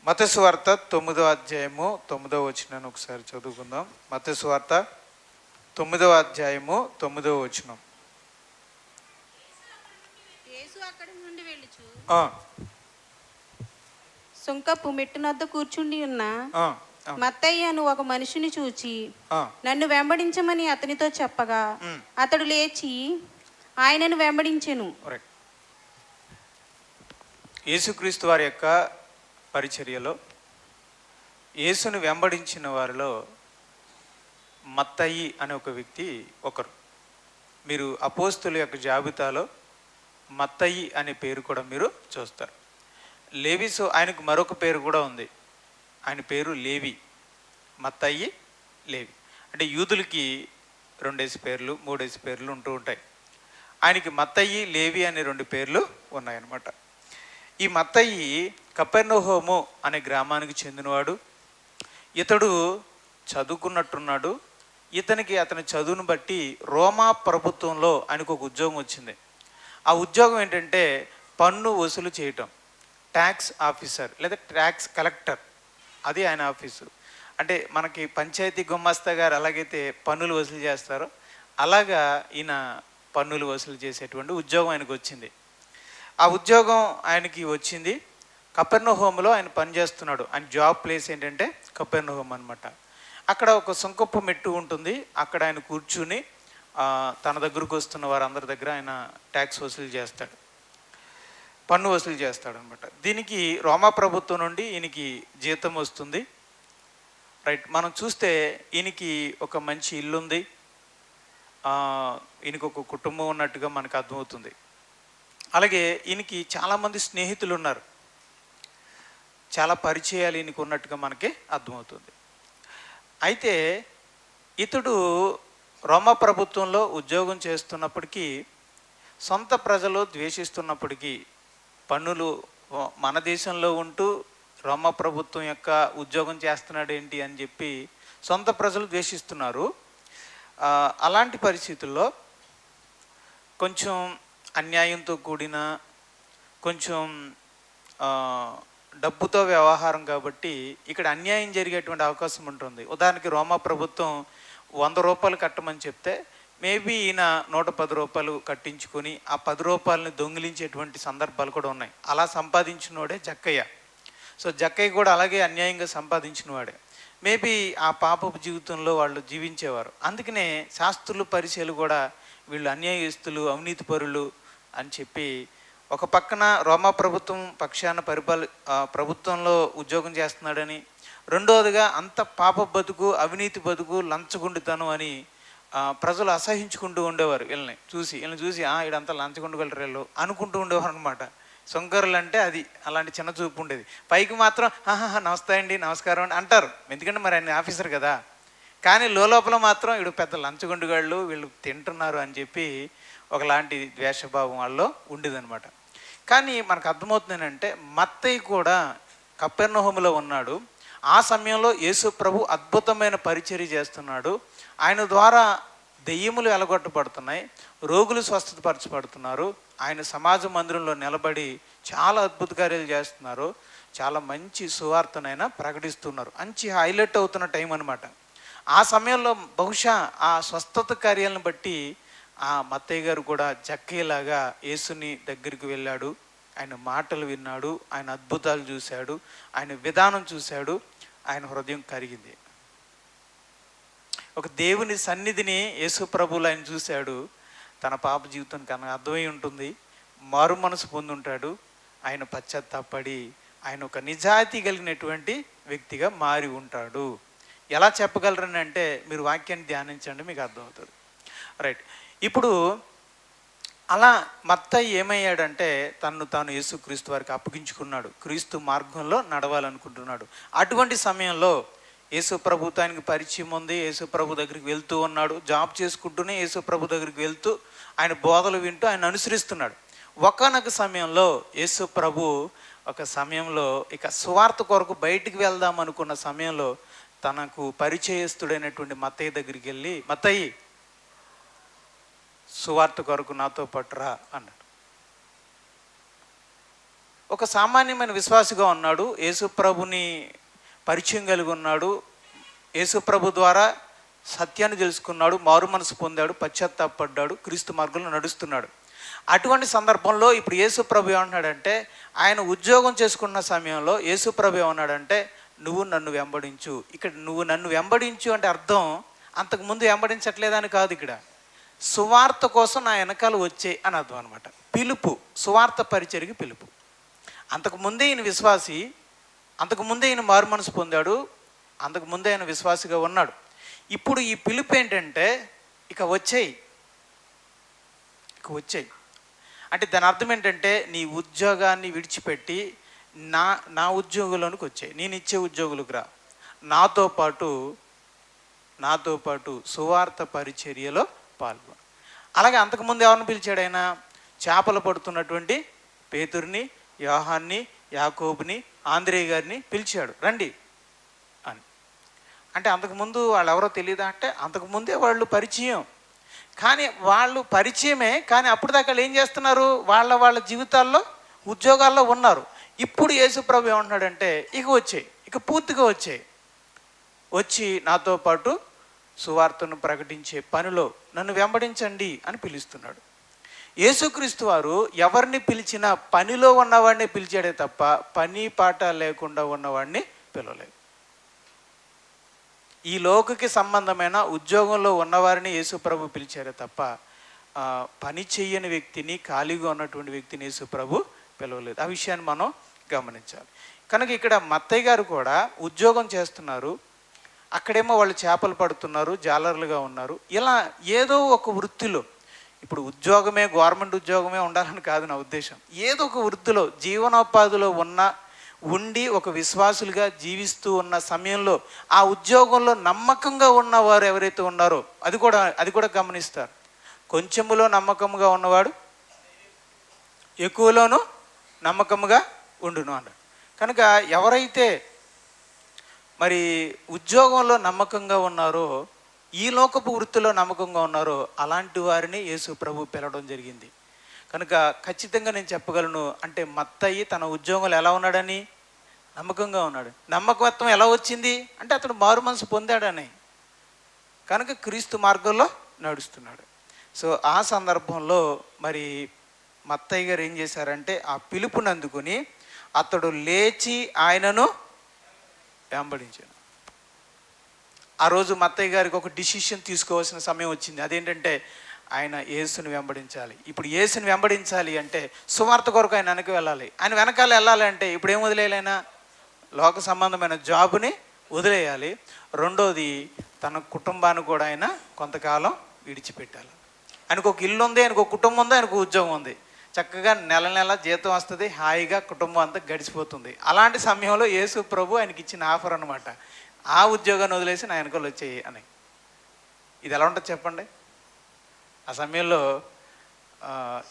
మత్తయి సువార్త 9వ అధ్యాయము 9వ వచనాన్ని ఒకసారి చదువుకుందాం. మత్తయి సువార్త 9వ అధ్యాయము 9వ వచనం. యేసు అక్కడి నుండి వెళ్ళుచు ఆ, సుంకపు మెట్టునొద్ద కూర్చుండి ఉన్న ఆ, ఆ, మత్తయ్య అను ఒక మనిషిని చూచి ఆ, నన్ను వెంబడించమని అతనితో చెప్పగా ఉమ్, అతడు లేచి ఆయనను వెంబడించెను. రైట్. యేసుక్రీస్తు వారి యొక్క పరిచర్యలో యేసును వెంబడించిన వారిలో మత్తయి అనే ఒక వ్యక్తి ఒకరు. మీరు అపోస్తుల యొక్క జాబితాలో మత్తయి అనే పేరు కూడా మీరు చూస్తారు. లేవిసు ఆయనకు మరొక పేరు కూడా ఉంది. ఆయన పేరు లేవి. మత్తయి, లేవి. అంటే యూదులకి 2 పేర్లు 3 పేర్లు ఉంటూ ఉంటాయి. ఆయనకి మత్తయి, లేవి అనే 2 పేర్లు ఉన్నాయన్నమాట. ఈ మత్తయి కపెర్నహూము అనే గ్రామానికి చెందినవాడు. ఇతడు చదువుకున్నట్టున్నాడు. అతని చదువును బట్టి రోమా ప్రభుత్వంలో ఆయనకు ఒక ఉద్యోగం వచ్చింది. ఆ ఉద్యోగం ఏంటంటే పన్ను వసూలు చేయటం, ట్యాక్స్ ఆఫీసర్ లేదా ట్యాక్స్ కలెక్టర్. అది ఆయన ఆఫీసు. అంటే మనకి పంచాయతీ గుమాస్తా గారు ఎలాగైతే పన్నులు వసూలు చేస్తారో అలాగా ఈయన పన్నులు వసూలు చేసేటువంటి ఉద్యోగం ఆయనకు వచ్చింది. ఆ ఉద్యోగం ఆయనకి వచ్చింది. కపెర్నహూములో ఆయన పనిచేస్తున్నాడు. ఆయన జాబ్ ప్లేస్ ఏంటంటే కపెర్నహూము అనమాట. అక్కడ ఒక సుంకపు మెట్టు ఉంటుంది. అక్కడ ఆయన కూర్చుని తన దగ్గరకు వస్తున్న వారందరి దగ్గర ఆయన ట్యాక్స్ వసూలు చేస్తాడు, పన్ను వసూలు చేస్తాడు అనమాట. దీనికి రోమా ప్రభుత్వం నుండి ఈయనకి జీతం వస్తుంది. రైట్. మనం చూస్తే ఈయనకి ఒక మంచి ఇల్లు ఉంది, ఈయనకి ఒక కుటుంబం ఉన్నట్టుగా మనకు అర్థమవుతుంది. అలాగే ఈయనకి చాలామంది స్నేహితులు ఉన్నారు, చాలా పరిచయాలు ఈయనకు ఉన్నట్టుగా మనకి అర్థమవుతుంది. అయితే ఇతడు రోమా ప్రభుత్వంలో ఉద్యోగం చేస్తున్నప్పటికీ, సొంత ప్రజలు ద్వేషిస్తున్నప్పటికీ, పన్నులు మన దేశంలో ఉంటూ రోమా ప్రభుత్వం యొక్క ఉద్యోగం చేస్తున్నాడు ఏంటి అని చెప్పి సొంత ప్రజలు ద్వేషిస్తున్నారు. అలాంటి పరిస్థితుల్లో కొంచెం అన్యాయంతో కూడిన, కొంచెం డబ్బుతో వ్యవహారం కాబట్టి ఇక్కడ అన్యాయం జరిగేటువంటి అవకాశం ఉంటుంది. ఉదాహరణకి రోమా ప్రభుత్వం 100 రూపాయలు కట్టమని చెప్తే మేబీ ఈయన 110 రూపాయలు కట్టించుకొని ఆ 10 రూపాయలని దొంగిలించేటువంటి సందర్భాలు కూడా ఉన్నాయి. అలా సంపాదించినవాడే జక్కయ్య. సో జక్కయ్య కూడా అలాగే అన్యాయంగా సంపాదించినవాడే. మేబీ ఆ పాపపు జీవితంలో వాళ్ళు జీవించేవారు. అందుకనే శాస్త్రులు పరిచయాలు కూడా వీళ్ళు అన్యాయస్తులు, అవినీతి పరులు అని చెప్పి ఒక పక్కన రోమా ప్రభుత్వం పక్షాన ప్రభుత్వంలో ఉద్యోగం చేస్తున్నాడని, రెండోదిగా అంత పాప బతుకు, అవినీతి బతుకు, లంచగొండితనం అని ప్రజలు అసహించుకుంటూ ఉండేవారు. వీళ్ళని చూసి వీడంతా లంచగొండగలరు వీళ్ళు అనుకుంటూ ఉండేవారు అనమాట. సొంకరులు అంటే అది అలాంటి చిన్న చూపు ఉండేది. పైకి మాత్రం నమస్తే అండి, నమస్కారం అండి అంటారు, ఎందుకంటే మరి ఆయన ఆఫీసర్ కదా. కానీ లోపల మాత్రం వీడు పెద్ద లంచగొండగాళ్ళు, వీళ్ళు తింటున్నారు అని చెప్పి ఒకలాంటి ద్వేషభావం వాళ్ళలో ఉండేదనమాట. కానీ మనకు అర్థమవుతుంది ఏంటంటే మత్తయి కూడా కపెర్నహూములో ఉన్నాడు. ఆ సమయంలో యేసు ప్రభు అద్భుతమైన పరిచర్య చేస్తున్నాడు. ఆయన ద్వారా దెయ్యములు ఎలగొట్టబడుతున్నాయి, రోగులు స్వస్థతపరచబడుతున్నారు. ఆయన సమాజ మందిరంలో నిలబడి చాలా అద్భుత కార్యాలు చేస్తున్నారు, చాలా మంచి సువార్తనైనా ప్రకటిస్తున్నారు. మంచి హైలైట్ అవుతున్న టైం అనమాట. ఆ సమయంలో బహుశా ఆ స్వస్థత కార్యాలను బట్టి ఆ మత్తయ్య గారు కూడా జక్కయ్యలాగా యేసుని దగ్గరికి వెళ్ళాడు. ఆయన మాటలు విన్నాడు, ఆయన అద్భుతాలు చూశాడు, ఆయన విధానం చూశాడు. ఆయన హృదయం కరిగింది. ఒక దేవుని సన్నిధిని యేసు ప్రభువులు ఆయన చూశాడు. తన పాప జీవితం కన్నా అర్థమై ఉంటుంది, మారు మనసు పొంది ఉంటాడు. ఆయన పశ్చాత్తాపడి ఆయన ఒక నిజాయితీ కలిగినటువంటి వ్యక్తిగా మారి ఉంటాడు. ఎలా చెప్పగలరని అంటే మీరు వాక్యాన్ని ధ్యానించండి, మీకు అర్థమవుతుంది. రైట్. ఇప్పుడు అలా మత్తయి ఏమయ్యాడంటే తను తాను యేసుక్రీస్తు వారికి అప్పగించుకున్నాడు, క్రీస్తు మార్గంలో నడవాలనుకుంటున్నాడు. అటువంటి సమయంలో యేసు ప్రభు ఆయనకి పరిచయం ఉంది. యేసు ప్రభు దగ్గరికి వెళ్తూ ఉన్నాడు, జాబ్ చేసుకుంటూనే యేసు ప్రభు దగ్గరికి వెళ్తూ ఆయన బోధలు వింటూ ఆయన అనుసరిస్తున్నాడు. ఒకానొక సమయంలో యేసు ప్రభు ఒక సమయంలో ఇక సువార్త కొరకు బయటికి వెళ్దాం అనుకున్న సమయంలో తనకు పరిచయస్తుడైనటువంటి మత్తయి దగ్గరికి వెళ్ళి, మత్తయి సువార్త కొరకు నాతో పాటు రా అన్నాడు. ఒక సామాన్యమైన విశ్వాసిగా ఉన్నాడు, యేసుప్రభుని పరిచయం కలిగి ఉన్నాడు, యేసుప్రభు ద్వారా సత్యాన్ని తెలుసుకున్నాడు, మారు మనసు పొందాడు, పశ్చాత్తాపడ్డాడు, క్రీస్తు మార్గంలో నడుస్తున్నాడు. అటువంటి సందర్భంలో ఇప్పుడు యేసుప్రభు ఏమన్నాడంటే, ఆయన ఉద్యోగం చేసుకున్న సమయంలో యేసుప్రభు ఏమన్నాడంటే, నువ్వు నన్ను వెంబడించు. ఇక్కడ నువ్వు నన్ను వెంబడించు అంటే అర్థం అంతకుముందు వెంబడించట్లేదని కాదు, ఇక్కడ సువార్త కోసం నా వెనకాల వచ్చే అని అర్థం అనమాట. పిలుపు, సువార్త పరిచర్యకి పిలుపు. అంతకుముందే ఈయన విశ్వాసి, అంతకుముందే ఈయన మారు మనసు పొందాడు, అంతకుముందే ఆయన విశ్వాసిగా ఉన్నాడు. ఇప్పుడు ఈ పిలుపు ఏంటంటే ఇక వచ్చేయి, ఇక వచ్చేయి అంటే దాని అర్థం ఏంటంటే నీ ఉద్యోగాన్ని విడిచిపెట్టి నా ఉద్యోగులోనికి వచ్చాయి, నేను ఇచ్చే ఉద్యోగులకు రా, నాతో పాటు సువార్త పరిచర్యలో పాల్గొను. అలాగే అంతకుముందు ఎవరిని పిలిచాడు ఆయన? చేపలు పడుతున్నటువంటి పేతురుని, యోహాన్ని, యాకోబుని, ఆంద్రేయ గారిని పిలిచాడు, రండి అని. అంటే అంతకుముందు వాళ్ళు ఎవరో తెలియదా అంటే అంతకుముందే వాళ్ళు పరిచయం. కానీ వాళ్ళు పరిచయమే, కానీ అప్పుడు దాకా వాళ్ళు ఏం చేస్తున్నారు? వాళ్ళ జీవితాల్లో ఉద్యోగాల్లో ఉన్నారు. ఇప్పుడు యేసుప్రభు ఏమంటున్నాడంటే ఇక వచ్చేయి, ఇక పూర్తిగా వచ్చి నాతో పాటు సువార్తను ప్రకటించే పనిలో నన్ను వెంబడించండి అని పిలుస్తున్నాడు. యేసుక్రీస్తు వారు ఎవరిని పిలిచినా పనిలో ఉన్నవాడిని పిలిచాడే తప్ప పని పాట లేకుండా ఉన్నవాడిని పిలవలేదు. ఈ లోకకి సంబంధమైన ఉద్యోగంలో ఉన్నవారిని యేసుప్రభు పిలిచారే తప్ప పని చెయ్యని వ్యక్తిని, ఖాళీగా ఉన్నటువంటి వ్యక్తిని యేసుప్రభు పిలవలేదు. ఆ విషయాన్ని మనం గమనించాలి. కనుక ఇక్కడ మత్తయ్య గారు కూడా ఉద్యోగం చేస్తున్నారు, అక్కడేమో వాళ్ళు చేపలు పడుతున్నారు, జాలర్లుగా ఉన్నారు. ఇలా ఏదో ఒక వృత్తిలో, ఇప్పుడు ఉద్యోగమే గవర్నమెంట్ ఉద్యోగమే ఉండాలని కాదు నా ఉద్దేశం, ఏదో ఒక వృత్తిలో జీవనోపాధిలో ఉండి ఒక విశ్వాసులుగా జీవిస్తూ ఉన్న సమయంలో ఆ ఉద్యోగంలో నమ్మకంగా ఉన్నవారు ఎవరైతే ఉన్నారో అది కూడా గమనిస్తారు. కొంచెములో నమ్మకంగా ఉన్నవాడు ఎక్కువలోనూ నమ్మకంగా ఉండును అన్నాడు. కనుక ఎవరైతే మరి ఉద్యోగంలో నమ్మకంగా ఉన్నారో, ఈ లోకపు వృత్తిలో నమ్మకంగా ఉన్నారో అలాంటి వారిని యేసు ప్రభు పిలవడం జరిగింది. కనుక ఖచ్చితంగా నేను చెప్పగలను, అంటే మత్తయి తన ఉద్యోగంలో ఎలా ఉన్నాడని? నమ్మకంగా ఉన్నాడు. నమ్మకత్వం ఎలా వచ్చింది అంటే అతడు మారు మనసు పొందాడని. కనుక క్రీస్తు మార్గంలో నడుస్తున్నాడు. సో ఆ సందర్భంలో మరి మత్తయ్య గారు ఏం చేశారంటే ఆ పిలుపుని అందుకుని అతడు లేచి ఆయనను వెంబడించాడు. ఆ రోజు మత్తయ్య గారికి ఒక డిసిషన్ తీసుకోవాల్సిన సమయం వచ్చింది. అదేంటంటే ఆయన యేసుని వెంబడించాలి. ఇప్పుడు యేసుని వెంబడించాలి అంటే సువార్త కొరకు ఆయన వెనక వెళ్ళాలి. ఆయన వెనకాల వెళ్ళాలి అంటే ఇప్పుడు ఏం వదిలేయాలైనా? లోక సంబంధమైన జాబుని వదిలేయాలి. రెండోది తన కుటుంబాన్ని కూడా ఆయన కొంతకాలం విడిచిపెట్టాలి. ఆయనకు ఒక ఇల్లు ఉంది, ఆయనకు ఒక కుటుంబం ఉంది, ఆయనకు ఉద్యోగం ఉంది, చక్కగా నెల జీతం వస్తుంది, హాయిగా కుటుంబం అంతా గడిచిపోతుంది. అలాంటి సమయంలో యేసు ప్రభు ఆయనకి ఇచ్చిన ఆఫర్ అనమాట, ఆ ఉద్యోగాన్ని వదిలేసి నా వెనకాల వచ్చేయి అని. ఇది ఎలా ఉంటుంది చెప్పండి? ఆ సమయంలో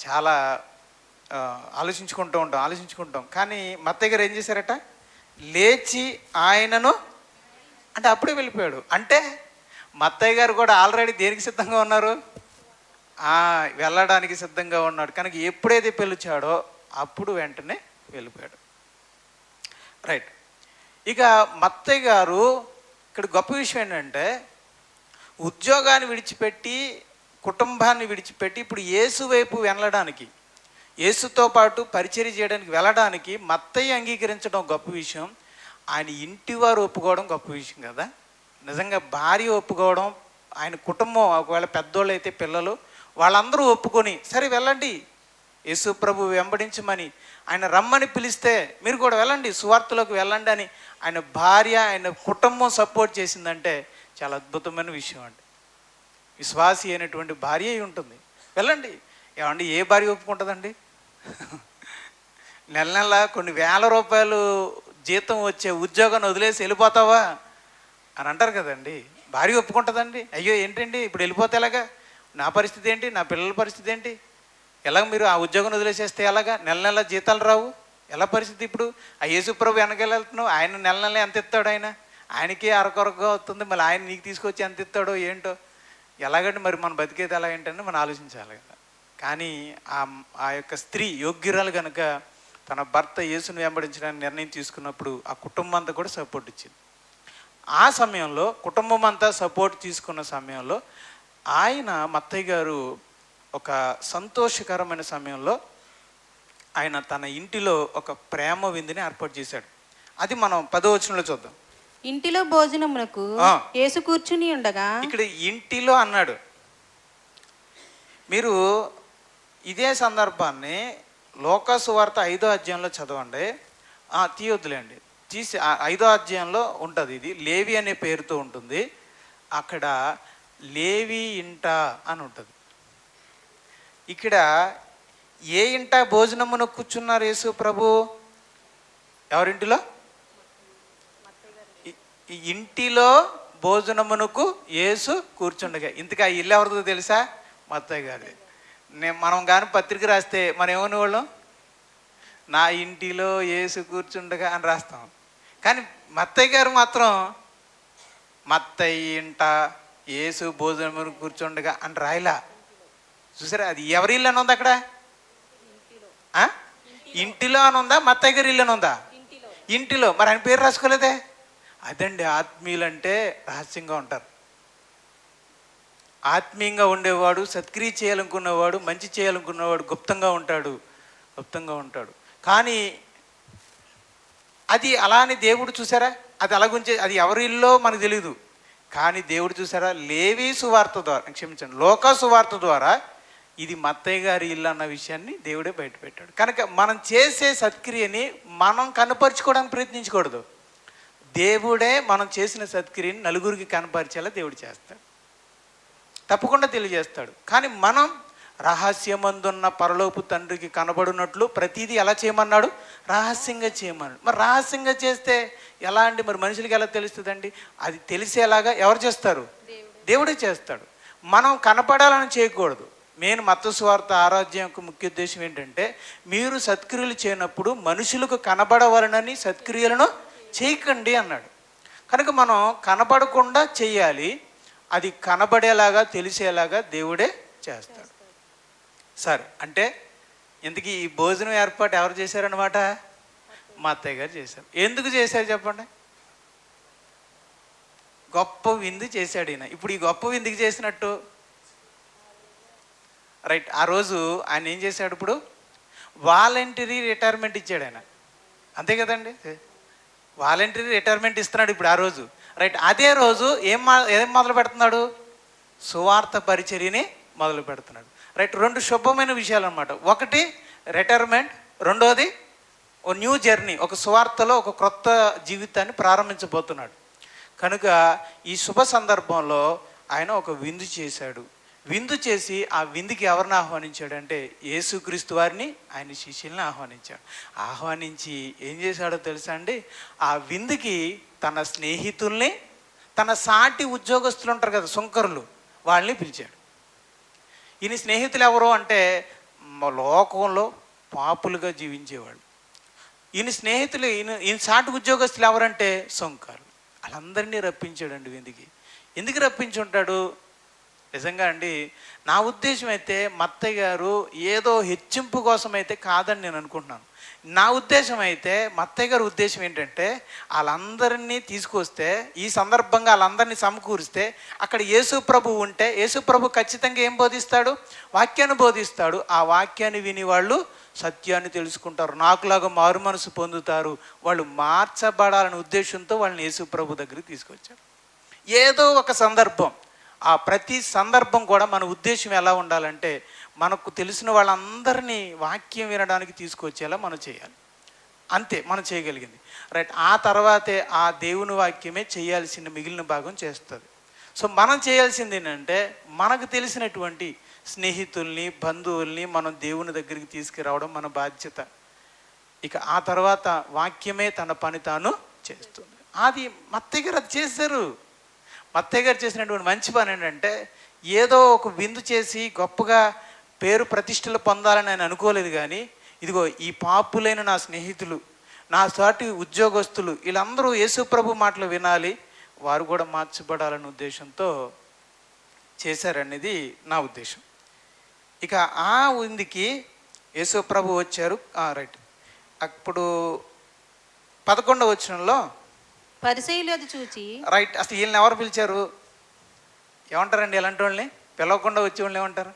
చాలా ఆలోచించుకుంటాం. కానీ మత్తయ్య గారు ఏం చేశారట? లేచి ఆయనను, అంటే అప్పుడే వెళ్ళిపోయాడు. అంటే మత్తయ్య గారు కూడా ఆల్రెడీ దేనికి సిద్ధంగా ఉన్నారు? వెళ్ళడానికి సిద్ధంగా ఉన్నాడు. కనుక ఎప్పుడైతే పిలిచాడో అప్పుడు వెంటనే వెళ్ళిపోయాడు. రైట్. ఇక మత్తయ్య గారు ఇక్కడ గొప్ప విషయం ఏంటంటే ఉద్యోగాన్ని విడిచిపెట్టి, కుటుంబాన్ని విడిచిపెట్టి ఇప్పుడు యేసు వైపు వెళ్ళడానికి, యేసుతో పాటు పరిచర్య చేయడానికి వెళ్ళడానికి మత్తయ్య అంగీకరించడం గొప్ప విషయం. ఆయన ఇంటి వారు ఒప్పుకోవడం గొప్ప విషయం కదా. నిజంగా భార్య ఒప్పుకోవడం, ఆయన కుటుంబం ఒకవేళ పెద్దోళ్ళు అయితే పిల్లలు వాళ్ళందరూ ఒప్పుకొని సరే వెళ్ళండి యేసు ప్రభు వెంబడించమని ఆయన రమ్మని పిలిస్తే మీరు కూడా వెళ్ళండి, సువార్తలోకి వెళ్ళండి అని ఆయన భార్య, ఆయన కుటుంబం సపోర్ట్ చేసిందంటే చాలా అద్భుతమైన విషయం అండి. విశ్వాసి అయినటువంటి భార్య అయి ఉంటుంది. వెళ్ళండి. ఏమండి, ఏ భార్య ఒప్పుకుంటుందండి? నెల కొన్ని వేల రూపాయలు జీతం వచ్చే ఉద్యోగాన్ని వదిలేసి వెళ్ళిపోతావా అని అంటారు కదండి. భార్య ఒప్పుకుంటుందండి? అయ్యో ఏంటండి ఇప్పుడు వెళ్ళిపోతే ఎలాగా, నా పరిస్థితి ఏంటి, నా పిల్లల పరిస్థితి ఏంటి, ఎలాగ మీరు ఆ ఉద్యోగం వదిలేసేస్తే ఎలాగా, నెల జీతాలు రావు, ఎలా పరిస్థితి? ఇప్పుడు ఆ యేసు ప్రభు వెనకెళ్తున్నావు, ఆయన నెల ఎంత ఇస్తాడు? ఆయనకే అరకొరగా వస్తుంది, మళ్ళీ ఆయన నీకు తీసుకొచ్చి ఎంత ఇస్తాడో ఏంటో, ఎలాగంటే మరి మనం బతికేది ఎలాగంటే మనం ఆలోచించాలి కదా. కానీ ఆ యొక్క స్త్రీ యోగ్యురాలు కనుక తన భర్త యేసును వెంబడించడానికి నిర్ణయం తీసుకున్నప్పుడు ఆ కుటుంబం అంతా కూడా సపోర్ట్ ఇచ్చింది. ఆ సమయంలో కుటుంబం అంతా సపోర్ట్ తీసుకున్న సమయంలో ఆయన మత్తయ్య గారు ఒక సంతోషకరమైన సమయంలో ఆయన తన ఇంటిలో ఒక ప్రేమ విందుని ఏర్పాటు చేశాడు. అది మనం 10వ వచనంలో చూద్దాం. ఇంటిలో భోజనమునకు యేసు కూర్చుని ఉండగా. ఇక్కడ ఇంటిలో అన్నాడు. మీరు ఇదే సందర్భాన్ని లూకా సువార్త 5వ అధ్యాయంలో చదవండి. తీయొద్దులేండి, తీసి 5వ అధ్యాయంలో ఉంటుంది. ఇది లేవి అనే పేరుతో ఉంటుంది. అక్కడ లేవి ఇంట అని ఉంటుంది. ఇక్కడ ఏ ఇంట భోజనమును కూర్చున్నారు యేసు ప్రభు? ఎవరింటిలో? ఈ ఇంటిలో భోజనమునకు యేసు కూర్చుండగా. ఇంతకు ఆ ఇల్లు ఎవరిదో తెలుసా? మత్తయ్య గారి. మనం కానీ పత్రిక రాస్తే మనం ఏమని వాళ్ళం? నా ఇంటిలో యేసు కూర్చుండగా అని రాస్తాం. కానీ మత్తయ్య గారు మాత్రం మత్తయ్య ఇంట యేసు భోజనమును కూర్చుండగా అని రాయలా. చూసారా, అది ఎవరి ఇల్లు అని ఉంది అక్కడ? ఇంటిలో అని ఉందా? మత్తయ్య గారి ఇల్లు అని ఉందా? ఇంటిలో. మరి ఆయన పేరు రాసుకోలేదే. అదండి ఆత్మీయులంటే రహస్యంగా ఉంటారు. ఆత్మీయంగా ఉండేవాడు, సత్క్రియ చేయాలనుకున్నవాడు, మంచి చేయాలనుకున్నవాడు గుప్తంగా ఉంటాడు. కానీ అది అలానే దేవుడు చూసారా, అది అలాగుంచే అది ఎవరి ఇల్లో మనకు తెలియదు. కానీ దేవుడు చూసారా, లేవి సువార్త ద్వారా, క్షమించండి, లోకా సువార్త ద్వారా ఇది మత్తయ్య గారి ఇల్లు అన్న విషయాన్ని దేవుడే బయటపెట్టాడు. కనుక మనం చేసే సత్క్రియని మనం కనపరుచుకోవడానికి ప్రయత్నించకూడదు. దేవుడే మనం చేసిన సత్క్రియని నలుగురికి కనపరిచేలా దేవుడు చేస్తాడు, తప్పకుండా తెలియజేస్తాడు. కానీ మనం రహస్యమందున్న పరలోపు తండ్రికి కనబడినట్లు ప్రతిదీ ఎలా చేయమన్నాడు? రహస్యంగా చేయమన్నాడు. మరి రహస్యంగా చేస్తే ఎలా అండి? మరి మనుషులకి ఎలా తెలుస్తుందండి? అది తెలిసేలాగా ఎవరు చేస్తారు? దేవుడే చేస్తాడు. మనం కనపడాలని చేయకూడదు. మెయిన్ మత్తయి సువార్త 6వ అధ్యాయం యొక్క ముఖ్య ఉద్దేశం ఏంటంటే, మీరు సత్క్రియలు చేయనప్పుడు మనుషులకు కనబడవలనని సత్క్రియలను చేయకండి అన్నాడు. కనుక మనం కనబడకుండా చెయ్యాలి. అది కనబడేలాగా తెలిసేలాగా దేవుడే చేస్తాడు. సరే, అంటే ఇంతకీ ఈ భోజనం ఏర్పాటు ఎవరు చేశారనమాట? మా అత్తయ్య గారు చేశారు. ఎందుకు చేశారు చెప్పండి? గొప్ప విందు చేశాడు ఈయన. ఇప్పుడు ఈ గొప్ప విందుకి చేసినట్టు రైట్, ఆ రోజు ఆయన ఏం చేశాడు? ఇప్పుడు వాలంటరీ రిటైర్మెంట్ ఇచ్చాడు ఆయన, అంతే కదండి? వాలంటరీ రిటైర్మెంట్ ఇస్తున్నాడు ఇప్పుడు ఆ రోజు. రైట్, అదే రోజు ఏం మొదలు పెడుతున్నాడు? సువార్త పరిచర్యని మొదలు పెడుతున్నాడు. రైట్, 2 శుభమైన విషయాలు అన్నమాట. ఒకటి రిటైర్మెంట్, రెండోది ఓ న్యూ జర్నీ, ఒక సువార్తలో ఒక క్రొత్త జీవితాన్ని ప్రారంభించబోతున్నాడు. కనుక ఈ శుభ సందర్భంలో ఆయన ఒక విందు చేశాడు. విందు చేసి ఆ విందుకి ఎవరిని ఆహ్వానించాడంటే యేసుక్రీస్తు వారిని, ఆయన శిష్యుల్ని ఆహ్వానించి ఏం చేశాడో తెలుసా అండి? ఆ విందుకి తన స్నేహితుల్ని, తన సాటి ఉద్యోగస్తులు ఉంటారు కదా, సుంకరులు, వాళ్ళని పిలిచాడు. ఈయన స్నేహితులు ఎవరు అంటే లోకంలో పాపులుగా జీవించేవాళ్ళు. ఈయన స్నేహితులు, ఈయన సాటి ఉద్యోగస్తులు ఎవరంటే సుంకరులు. వాళ్ళందరినీ రప్పించాడండి విందుకి. ఎందుకు రప్పించి ఉంటాడు? నిజంగా అండి, నా ఉద్దేశం అయితే మత్తయ్య గారు ఏదో హెచ్చింపు కోసం అయితే కాదని నేను అనుకుంటున్నాను. నా ఉద్దేశం అయితే మత్తయ్య గారి ఉద్దేశం ఏంటంటే, వాళ్ళందరినీ తీసుకొస్తే, ఈ సందర్భంగా వాళ్ళందరినీ సమకూరిస్తే అక్కడ యేసు ప్రభు ఉంటే యేసు ప్రభు ఖచ్చితంగా ఏం బోధిస్తాడు? వాక్యాన్ని బోధిస్తాడు. ఆ వాక్యాన్ని విని వాళ్ళు సత్యాన్ని తెలుసుకుంటారు, నాకులాగా మారు మనసు పొందుతారు, వాళ్ళు మార్చబడాలనే ఉద్దేశంతో వాళ్ళని యేసు ప్రభు దగ్గరికి తీసుకొచ్చారు. ఏదో ఒక సందర్భం, ఆ ప్రతి సందర్భం కూడా మన ఉద్దేశం ఎలా ఉండాలంటే, మనకు తెలిసిన వాళ్ళందరినీ వాక్యం వినడానికి తీసుకొచ్చేలా మనం చేయాలి. అంతే మనం చేయగలిగింది. రైట్, ఆ తర్వాతే ఆ దేవుని వాక్యమే చేయాల్సిన మిగిలిన భాగం చేస్తుంది. సో మనం చేయాల్సింది ఏంటంటే, మనకు తెలిసినటువంటి స్నేహితుల్ని, బంధువుల్ని మనం దేవుని దగ్గరికి తీసుకురావడం మన బాధ్యత. ఇక ఆ తర్వాత వాక్యమే తన పని తాను చేస్తుంది. అది మత్తయ్య గారు అది చేశారు. మత్తయ్య గారు చేసినటువంటి మంచి పని ఏంటంటే, ఏదో ఒక విందు చేసి గొప్పగా పేరు ప్రతిష్టలు పొందాలని ఆయన అనుకోలేదు. కానీ ఇదిగో ఈ పాపులైన నా స్నేహితులు, నా సాటి ఉద్యోగస్తులు, వీళ్ళందరూ యేసు ప్రభు మాటలు వినాలి, వారు కూడా మార్చబడాలనే ఉద్దేశంతో చేశారనేది నా ఉద్దేశం. ఇక ఆ విందుకి యేసు ప్రభు వచ్చారు. రైట్, అప్పుడు 11వ వచనంలో పరిసయ్యులు అది చూచి రైట్, అసలు వీళ్ళని ఎవరు పిలిచారు? ఏమంటారండి ఇలాంటి వాళ్ళని? పిలవకుండా వచ్చే వాళ్ళని ఏమంటారు?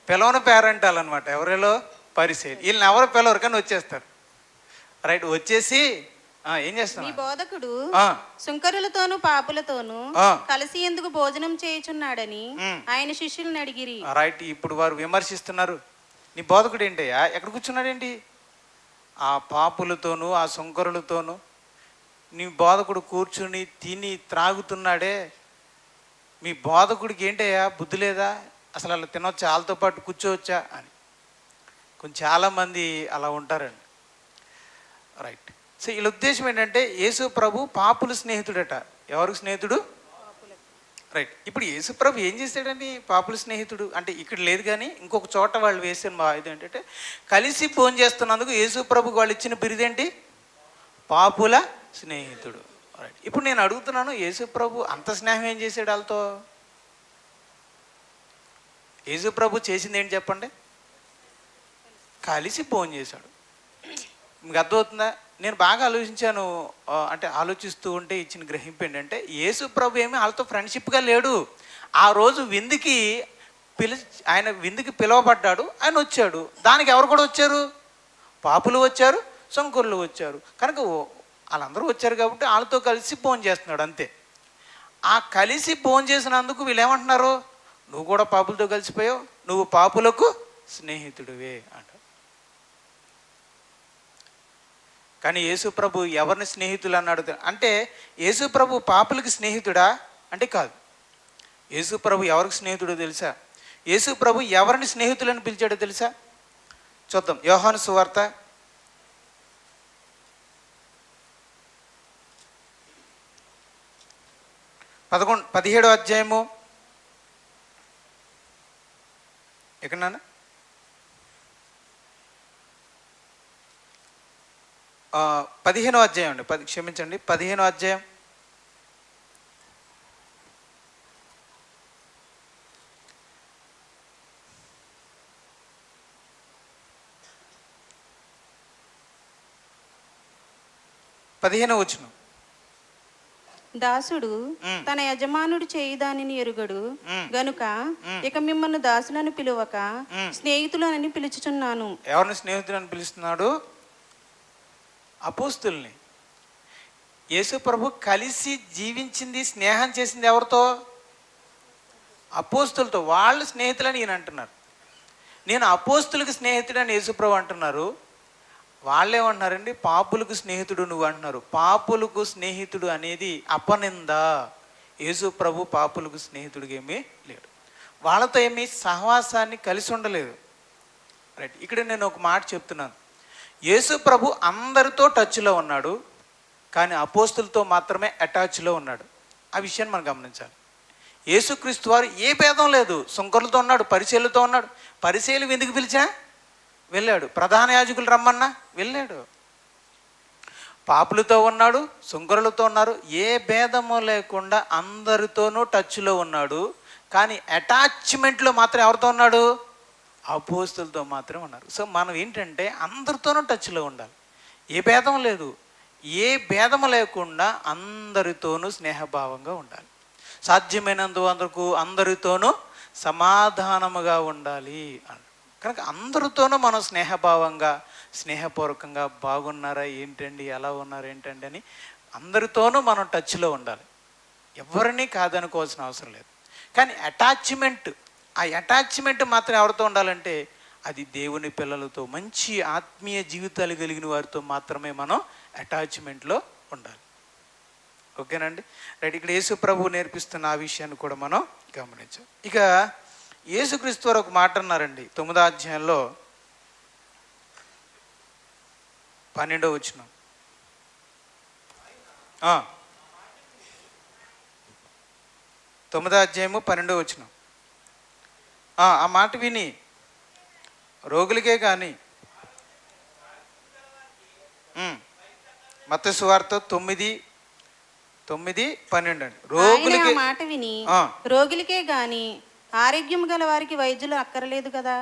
పిలవని పేరెంటాలు అనమాట. ఎవరిలో? పరిసయ్యులు. వీళ్ళని ఎవరు పిలవరు కానీ వచ్చేస్తారు. రైట్, వచ్చేసి ఏం మీ చేస్తున్నారు? బోధకుడు ఆ, సుంకరులతోనూ పాపులతోనూ ఆ. కలిసి ఎందుకు భోజనం చేయుచున్నాడని ఆయన శిష్యులను అడిగిరి. రైట్, ఇప్పుడు వారు విమర్శిస్తున్నారు. నీ బోధకుడు ఏంటయ్యా, ఎక్కడ కూర్చున్నాడేంటి? ఆ పాపులతోనూ ఆ సుంకరులతోనూ నీ బోధకుడు కూర్చుని తిని త్రాగుతున్నాడే, మీ బోధకుడికి ఏంటయ్యా బుద్ధి లేదా? అసలు అలా తినొచ్చా? వాళ్ళతో పాటు కూర్చోవచ్చా అని కొంచెం చాలామంది అలా ఉంటారండి. రైట్, సో వీళ్ళ ఉద్దేశం ఏంటంటే యేసు ప్రభు పాపుల స్నేహితుడట. ఎవరికి స్నేహితుడు? రైట్, ఇప్పుడు యేసు ప్రభు ఏం చేశాడని పాపుల స్నేహితుడు అంటే ఇక్కడ లేదు, కానీ ఇంకొక చోట వాళ్ళు వేసిన మా ఇది ఏంటంటే కలిసి ఫోన్ చేస్తున్నందుకు యేసు ప్రభుకి వాళ్ళు ఇచ్చిన బిరుదేంటి? పాపుల స్నేహితుడు. రైట్, ఇప్పుడు నేను అడుగుతున్నాను, యేసు ప్రభు అంత స్నేహం ఏం చేశాడు వాళ్ళతో? యేసు ప్రభు చేసింది ఏంటి చెప్పండి? కలిసి ఫోన్ చేశాడు. మీకు అర్థమవుతుందా? నేను బాగా ఆలోచించాను. అంటే ఆలోచిస్తూ ఉంటే ఇచ్చిన గ్రహింపు ఏంటంటే యేసు ప్రభు ఏమి వాళ్ళతో ఫ్రెండ్షిప్గా లేడు. ఆ రోజు విందుకి ఆయన విందుకి పిలువబడ్డాడు, ఆయన వచ్చాడు. దానికి ఎవరు కూడా వచ్చారు? పాపులు వచ్చారు, సంకురులు వచ్చారు. కనుక వాళ్ళందరూ వచ్చారు కాబట్టి వాళ్ళతో కలిసి ఫోన్ చేస్తున్నాడు అంతే. ఆ కలిసి ఫోన్ చేసినందుకు వీళ్ళు ఏమంటున్నారు? నువ్వు కూడా పాపులతో కలిసిపోయావు, నువ్వు పాపులకు స్నేహితుడివే అంట. కానీ యేసు ప్రభు ఎవరిని స్నేహితులు అన్నాడు అంటే యేసు ప్రభు పాపులకి స్నేహితుడా అంటే కాదు. యేసు ప్రభు ఎవరికి స్నేహితుడో తెలుసా? యేసు ప్రభు ఎవరిని స్నేహితులని పిలిచాడో తెలుసా? చూద్దాం. యోహాను సువార్త 17వ అధ్యాయము. ఎక్కడన్నా 15వ అధ్యాయం అండి. క్షమించండి, 15వ అధ్యాయం. వచనం. దాసుడు తన యజమానుడు చేయి దానిని ఎరుగడు గనుక ఇక మిమ్మల్ని దాసులను పిలువక స్నేహితులని పిలుచుచున్నాను. ఎవరిని స్నేహితులని పిలుస్తున్నాడు? అపోస్తుల్ని. యేసు ప్రభు కలిసి జీవించింది, స్నేహం చేసింది ఎవరితో? అపోస్తులతో. వాళ్ళు స్నేహితులని ఈయన అంటున్నారు. నేను అపోస్తులకు స్నేహితుడని యేసు ప్రభు అంటున్నారు. వాళ్ళేమంటున్నారండి? పాపులకు స్నేహితుడు నువ్వు అంటున్నారు. పాపులకు స్నేహితుడు అనేది అపనింద. యేసు ప్రభు పాపులకు స్నేహితుడికి ఏమీ లేడు. వాళ్ళతో ఏమీ సహవాసాన్ని కలిసి ఉండలేదు. రైట్, ఇక్కడ నేను ఒక మాట చెప్తున్నాను. యేసు ప్రభు అందరితో టచ్లో ఉన్నాడు, కానీ అపోస్తులతో మాత్రమే అటాచ్లో ఉన్నాడు. ఆ విషయాన్ని మనం గమనించాలి. యేసుక్రీస్తు వారు ఏ భేదం లేదు. సుంకరులతో ఉన్నాడు, పరిచయులతో ఉన్నాడు. పరిచయులు ఎందుకు పిలిచా? వెళ్ళాడు. ప్రధాన యాజకులు రమ్మన్నా వెళ్ళాడు. పాపులతో ఉన్నాడు, సుంకరులతో ఉన్నారు. ఏ భేదము లేకుండా అందరితోనూ టచ్లో ఉన్నాడు. కానీ అటాచ్మెంట్లో మాత్రం ఎవరితో ఉన్నాడు? అపోస్తులతో మాత్రం ఉన్నారు. సో మనం ఏంటంటే అందరితోనూ టచ్లో ఉండాలి. ఏ భేదం లేదు. ఏ భేదము లేకుండా అందరితోనూ స్నేహభావంగా ఉండాలి. సాధ్యమైనంత వరకు అందరితోనూ సమాధానముగా ఉండాలి అని. కనుక అందరితోనూ మనం స్నేహభావంగా, స్నేహపూర్వకంగా బాగున్నారా ఏంటండి, ఎలా ఉన్నారు ఏంటండి అని అందరితోనూ మనం టచ్లో ఉండాలి. ఎవరిని కాదనుకోవాల్సిన అవసరం లేదు. కానీ ఆ అటాచ్మెంట్ మాత్రం ఎవరితో ఉండాలంటే అది దేవుని పిల్లలతో, మంచి ఆత్మీయ జీవితాలు కలిగిన వారితో మాత్రమే మనం అటాచ్మెంట్లో ఉండాలి. ఓకేనండి? రైట్, ఇక్కడ యేసు ప్రభు నేర్పిస్తున్న ఆ విషయాన్ని కూడా మనం గమనించాం. ఇక యేసుక్రీస్తు వారు ఒక మాట అన్నారండి 9వ అధ్యాయంలో 12వ వచనం. 9వ అధ్యాయము 12వ వచనం. ఆ మాట విని రోగులకే కానీ మత్తయి సువార్త 9:12 అండి. రోగులకే మాట విని రోగులకే గాని ఆరోగ్యం గల వారికి వైద్యులు అక్కర్లేదు కదా.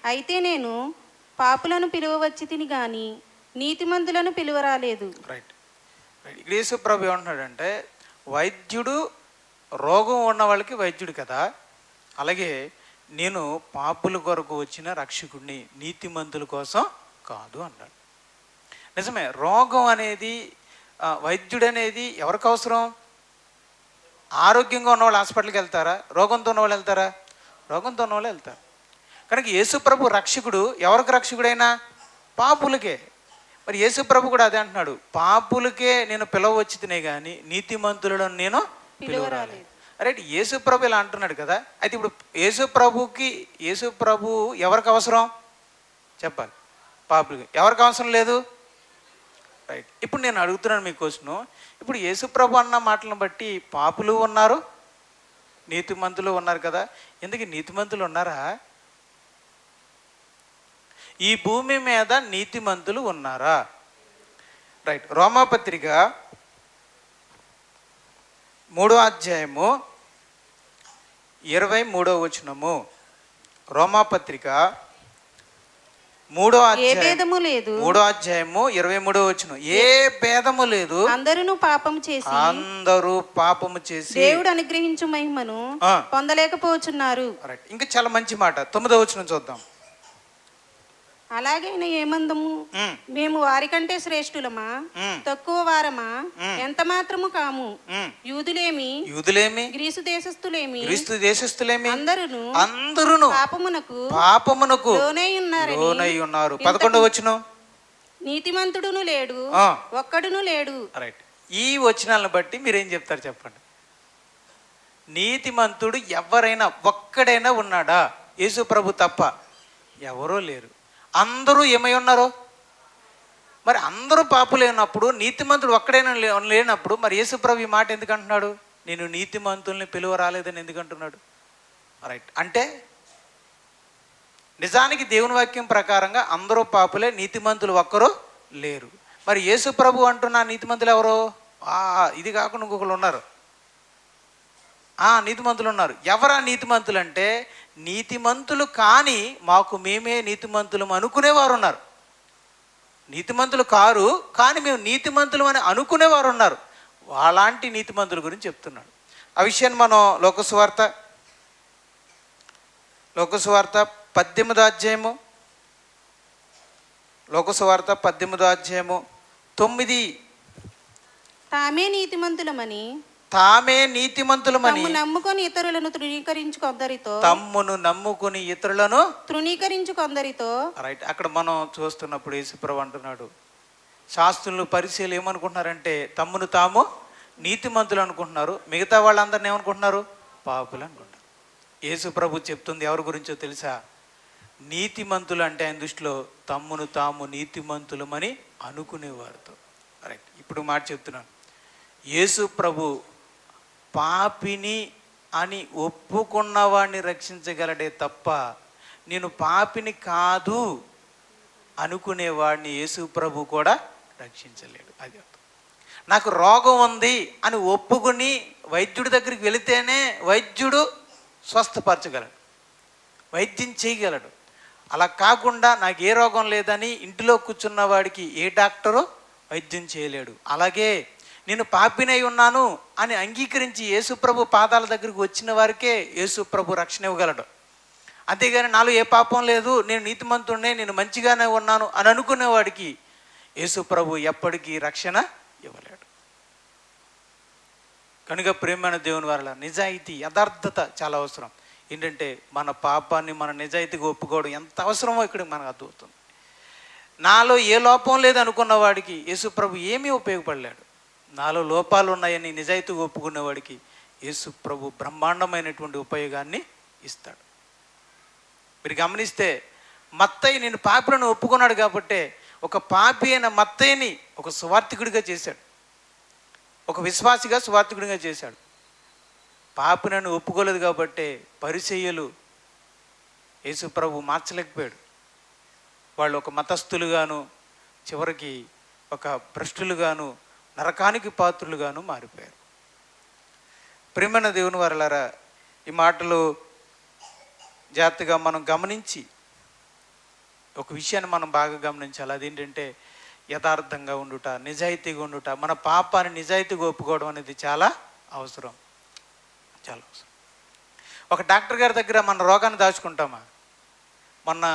అయితే నేను పాపులను పిలువవచ్చి తిని గాని నీతిమంతులను పిలువరాలేదు. Right right. ఇక్కడ యేసు ప్రభు ఏమంటున్నాడంటే, వైద్యుడు రోగం ఉన్న వాళ్ళకి వైద్యుడు కదా, అలాగే నేను పాపుల కొరకు వచ్చిన రక్షకుడిని, నీతిమంతుల కోసం కాదు అన్నాడు. నిజమే, రోగం అనేది వైద్యుడు అనేది ఎవరికి అవసరం? ఆరోగ్యంగా ఉన్నవాళ్ళు హాస్పిటల్కి వెళ్తారా? రోగంతో ఉన్నవాళ్ళు వెళ్తారా? రోగంతో ఉన్నవాళ్ళు వెళ్తారు. కనుక యేసు ప్రభు రక్షకుడు ఎవరికి రక్షకుడైనా? పాపులకే. మరి యేసు ప్రభు కూడా అదే అంటున్నాడు, పాపులకే నేను పిలవచ్చి తినే కానీ నీతిమంతులను నేను పిలువరాలేదు. రైట్, యేసు ప్రభు ఇలా అంటున్నాడు కదా. అయితే ఇప్పుడు యేసు ప్రభు ఎవరికి అవసరం చెప్పాలి? పాపులకి. ఎవరికి అవసరం లేదు? రైట్. ఇప్పుడు నేను అడుగుతున్నాను మీ క్వశ్చను, ఇప్పుడు యేసు ప్రభు అన్న మాటలను బట్టి పాపులు ఉన్నారు, నీతిమంతులు ఉన్నారు కదా. ఎందుకు నీతిమంతులు ఉన్నారా? ఈ భూమి మీద నీతిమంతులు ఉన్నారా? రైట్. రోమాపత్రిక 3:23. రోమాపత్రిక 3:23. ఏ భేదము లేదు, అందరూ పాపము చేసి దేవుడు అనుగ్రహించు మహిమను పొందలేకపోతున్నారు. రైట్. ఇంకా చాలా మంచి మాట 9వ చూద్దాం. అలాగైనా ఏమందము, మేము వారికంటే శ్రేష్ఠులమా, తక్కువ వారమా, ఎంత మాత్రము కాము. యూదులేమి గ్రీసు దేశస్థులేమి అందరూ పాపమునకు లోనై ఉన్నారు. 11వ నీతిమంతుడును లేడు, ఒక్కడును లేడు. రైట్. ఈ వచనాలను బట్టి మీరేం చెప్తారు చెప్పండి? నీతిమంతుడు ఎవరైనా ఒక్కడైనా ఉన్నాడా? యేసు ప్రభు తప్ప ఎవరో లేరు. అందరూ ఏమై ఉన్నారు? మరి అందరూ పాపులే ఉన్నప్పుడు, నీతిమంతుడు ఒక్కడైనా లేనప్పుడు మరి యేసు ప్రభు ఈ మాట ఎందుకు అంటున్నాడు? నేను నీతిమంతుల్ని పిలువ రాలేదని ఎందుకు అంటున్నాడు? రైట్. అంటే నిజానికి దేవుని వాక్యం ప్రకారంగా అందరూ పాపులే, నీతిమంతులు ఒక్కరు లేరు. మరి యేసు ప్రభు అంటున్న నీతిమంతులు ఎవరు? ఇది కాకుండా ఇంకొకరు ఉన్నారు. నీతిమంతులు ఉన్నారు. ఎవరా నీతిమంతులు అంటే, నీతిమంతులు కానీ మాకు మేమే నీతిమంతులు అనుకునేవారు ఉన్నారు. నీతిమంతులు కారు కానీ మేము నీతిమంతులు అని అనుకునేవారు ఉన్నారు. అలాంటి నీతిమంతుల గురించి చెప్తున్నాడు. ఆ విషయాన్ని మనం లోకసువార్త 18వ అధ్యాయము 9. తామే నీతిమంతులమని నమ్ముకొని ఇతరులను తృణీకరించు కొందరితో. రైట్. అక్కడ మనం చూస్తున్నప్పుడు యేసుప్రభు అంటున్నాడు, శాస్త్రులు పరిచయాలు ఏమనుకుంటున్నారంటే తమ్మును తాము నీతిమంతులు అనుకుంటున్నారు, మిగతా వాళ్ళందరినీ ఏమనుకుంటున్నారు? పాపులు అనుకుంటున్నారు. యేసుప్రభు చెప్తుంది ఎవరి గురించో తెలుసా? నీతిమంతులు అంటే ఆయన దృష్టిలో తమ్మును తాము నీతిమంతులమని అనుకునేవారితో. రైట్. ఇప్పుడు మాట చెప్తున్నాను, యేసు ప్రభు పాపిని అని ఒప్పుకున్నవాడిని రక్షించగలడే తప్ప నేను పాపిని కాదు అనుకునేవాడిని యేసు ప్రభు కూడా రక్షించలేడు. అది అర్థం. నాకు రోగం ఉంది అని ఒప్పుకుని వైద్యుడి దగ్గరికి వెళితేనే వైద్యుడు స్వస్థపరచగలడు, వైద్యం చేయగలడు. అలా కాకుండా నాకు ఏ రోగం లేదని ఇంటిలో కూర్చున్న వాడికి ఏ డాక్టరు వైద్యం చేయలేడు. అలాగే నేను పాపినై ఉన్నాను అని అంగీకరించి యేసుప్రభు పాదాల దగ్గరికి వచ్చిన వారికే యేసుప్రభు రక్షణ ఇవ్వగలడు. అంతేగాని నాలో ఏ పాపం లేదు, నేను నీతిమంతుడినే, నేను మంచిగానే ఉన్నాను అని అనుకునేవాడికి యేసుప్రభు ఎప్పటికీ రక్షణ ఇవ్వలేడు. కనుక ప్రియమైన దేవుని వారల నిజాయితీ, యథార్థత చాలా అవసరం. ఏంటంటే మన పాపాన్ని మన నిజాయితీగా ఒప్పుకోవడం ఎంత అవసరమో ఇక్కడ మనకు అర్థమవుతుంది. నాలో ఏ లోపం లేదు అనుకున్న వాడికి యేసుప్రభు ఏమీ ఉపయోగపడలేడు. నాలో లోపాలు ఉన్నాయని నిజాయితీగా ఒప్పుకునేవాడికి యేసు ప్రభు బ్రహ్మాండమైనటువంటి ఉపయోగాన్ని ఇస్తాడు. మీరు గమనిస్తే మత్తయి నేను పాపిలను ఒప్పుకున్నాడు కాబట్టే ఒక పాపి అయిన మత్తయిని ఒక సువార్థికుడిగా చేశాడు, ఒక విశ్వాసిగా సువార్థికుడిగా చేశాడు. పాపినను ఒప్పుకోలేదు కాబట్టే పరిసయ్యులు యేసు ప్రభు మార్చలేకపోయాడు. వాళ్ళు ఒక మతస్థులుగాను చివరికి ఒక భ్రష్టులుగాను నరకానికి పాత్రులుగాను మారిపోయారు. ప్రియమైన దేవుని వారలారా, ఈ మాటలు జాగ్రత్తగా మనం గమనించి ఒక విషయాన్ని మనం బాగా గమనించాలి. అదేంటంటే యథార్థంగా ఉండుట, నిజాయితీగా ఉండుట, మన పాపాన్ని నిజాయితీగా ఒప్పుకోవడం అనేది చాలా అవసరం, చాలా అవసరం. ఒక డాక్టర్ గారి దగ్గర మన రోగాన్ని దాచుకుంటామా? మొన్న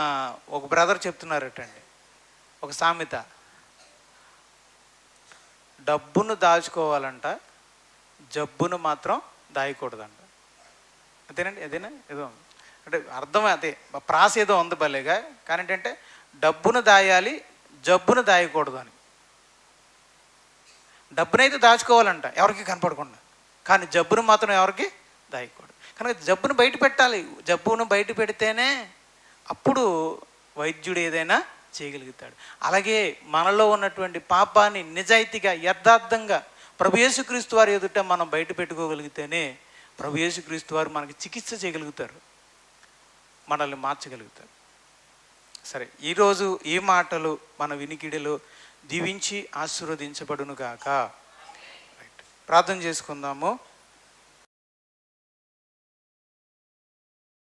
ఒక బ్రదర్ చెప్తున్నారటండి, ఒక సామెత, డబ్బును దాచుకోవాలంట, జబ్బును మాత్రం దాయకూడదంట. అదేనండి, అదేనా ఏదో అంటే అర్థం అదే, ప్రాస ఏదో ఉంది భలేగా. కానీ ఏంటంటే డబ్బును దాయాలి, జబ్బును దాయకూడదు అని. డబ్బునైతే దాచుకోవాలంట ఎవరికి కనపడకుండా, కానీ జబ్బును మాత్రం ఎవరికి దాయకూడదు. కనుక జబ్బును బయట పెట్టాలి. జబ్బును బయట పెడితేనే అప్పుడు వైద్యుడు ఏదైనా చేయగలుగుతాడు. అలాగే మనలో ఉన్నటువంటి పాపాన్ని నిజాయితీగా యథార్థంగా ప్రభు యేసుక్రీస్తు వారి ఎదుట మనం బయట పెట్టుకోగలిగితేనే ప్రభు యేసుక్రీస్తు వారు మనకి చికిత్స చేయగలుగుతారు, మనల్ని మార్చగలుగుతారు. సరే, ఈరోజు ఈ మాటలు మన వినికిడిలో దీవించి ఆశీర్వదించబడును గాక. రైట్, ప్రార్థన చేసుకుందాము.